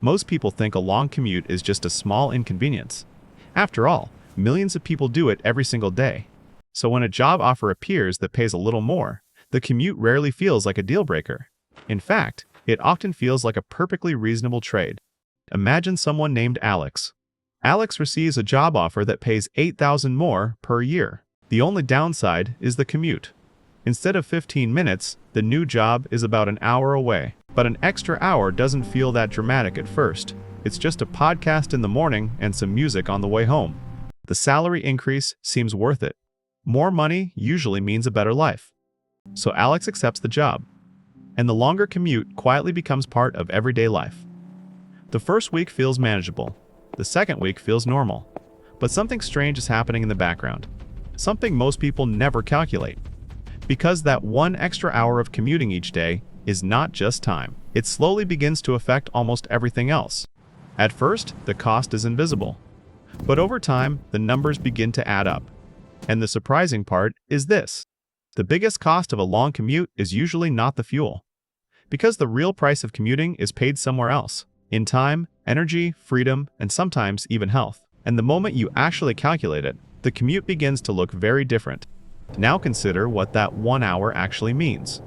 Most people think a long commute is just a small inconvenience. After all, millions of people do it every single day. So when a job offer appears that pays a little more, the commute rarely feels like a deal breaker. In fact, it often feels like a perfectly reasonable trade. Imagine someone named Alex. Alex receives a job offer that pays $8,000 more per year. The only downside is the commute. Instead of 15 minutes, the new job is about an hour away. But an extra hour doesn't feel that dramatic at first. It's just a podcast in the morning and some music on the way home. The salary increase seems worth it. More money usually means a better life. So Alex accepts the job. And the longer commute quietly becomes part of everyday life. The first week feels manageable. The second week feels normal. But something strange is happening in the background. Something most people never calculate. Because that one extra hour of commuting each day is not just time. It slowly begins to affect almost everything else. At first, the cost is invisible. But over time, the numbers begin to add up. And the surprising part is this. The biggest cost of a long commute is usually not the fuel. Because the real price of commuting is paid somewhere else. In time, energy, freedom, and sometimes even health. And the moment you actually calculate it, the commute begins to look very different. Now consider what that 1 hour actually means.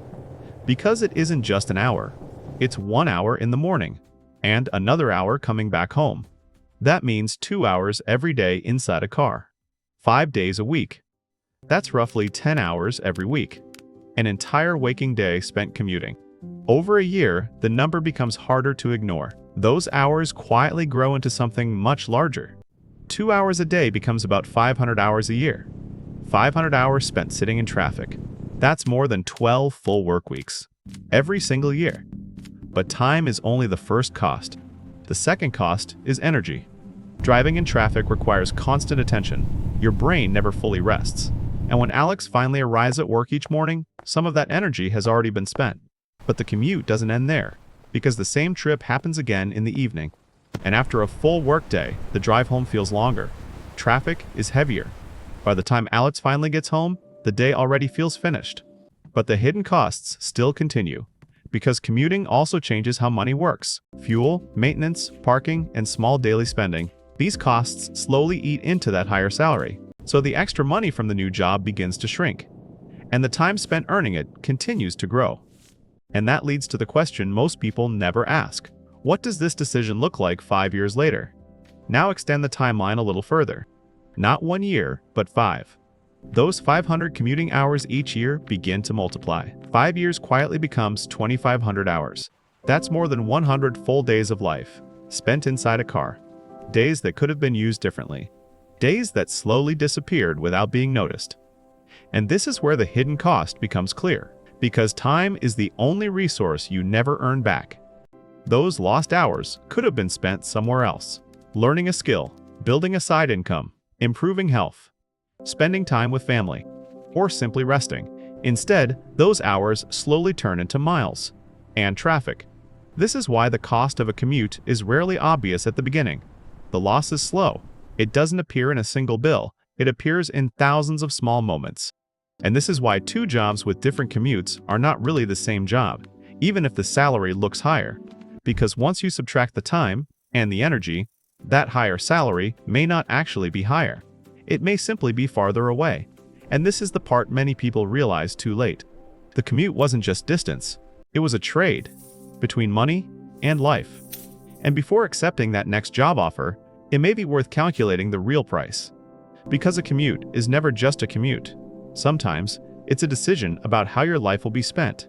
Because it isn't just an hour, it's 1 hour in the morning, and another hour coming back home. That means 2 hours every day inside a car. 5 days a week. That's roughly 10 hours every week. An entire waking day spent commuting. Over a year, the number becomes harder to ignore. Those hours quietly grow into something much larger. 2 hours a day becomes about 500 hours a year. 500 hours spent sitting in traffic. That's more than 12 full work weeks. Every single year. But time is only the first cost. The second cost is energy. Driving in traffic requires constant attention. Your brain never fully rests. And when Alex finally arrives at work each morning, some of that energy has already been spent. But the commute doesn't end there, because the same trip happens again in the evening. And after a full workday, the drive home feels longer. Traffic is heavier. By the time Alex finally gets home, the day already feels finished. But the hidden costs still continue, because commuting also changes how money works. Fuel, maintenance, parking, and small daily spending. These costs slowly eat into that higher salary. So the extra money from the new job begins to shrink. And the time spent earning it continues to grow. And that leads to the question most people never ask. What does this decision look like 5 years later? Now extend the timeline a little further. Not 1 year, but 5. Those 500 commuting hours each year begin to multiply. 5 years quietly becomes 2,500 hours. That's more than 100 full days of life, spent inside a car. Days that could have been used differently. Days that slowly disappeared without being noticed. And this is where the hidden cost becomes clear. Because time is the only resource you never earn back. Those lost hours could have been spent somewhere else. Learning a skill, building a side income, improving health, spending time with family, or simply resting. Instead, those hours slowly turn into miles and traffic. This is why the cost of a commute is rarely obvious at the beginning. The loss is slow. It doesn't appear in a single bill. It appears in thousands of small moments. And this is why 2 jobs with different commutes are not really the same job, even if the salary looks higher. Because once you subtract the time and the energy, that higher salary may not actually be higher. It may simply be farther away. And this is the part many people realize too late. The commute wasn't just distance. It was a trade between money and life. And before accepting that next job offer, it may be worth calculating the real price. Because a commute is never just a commute. Sometimes, it's a decision about how your life will be spent.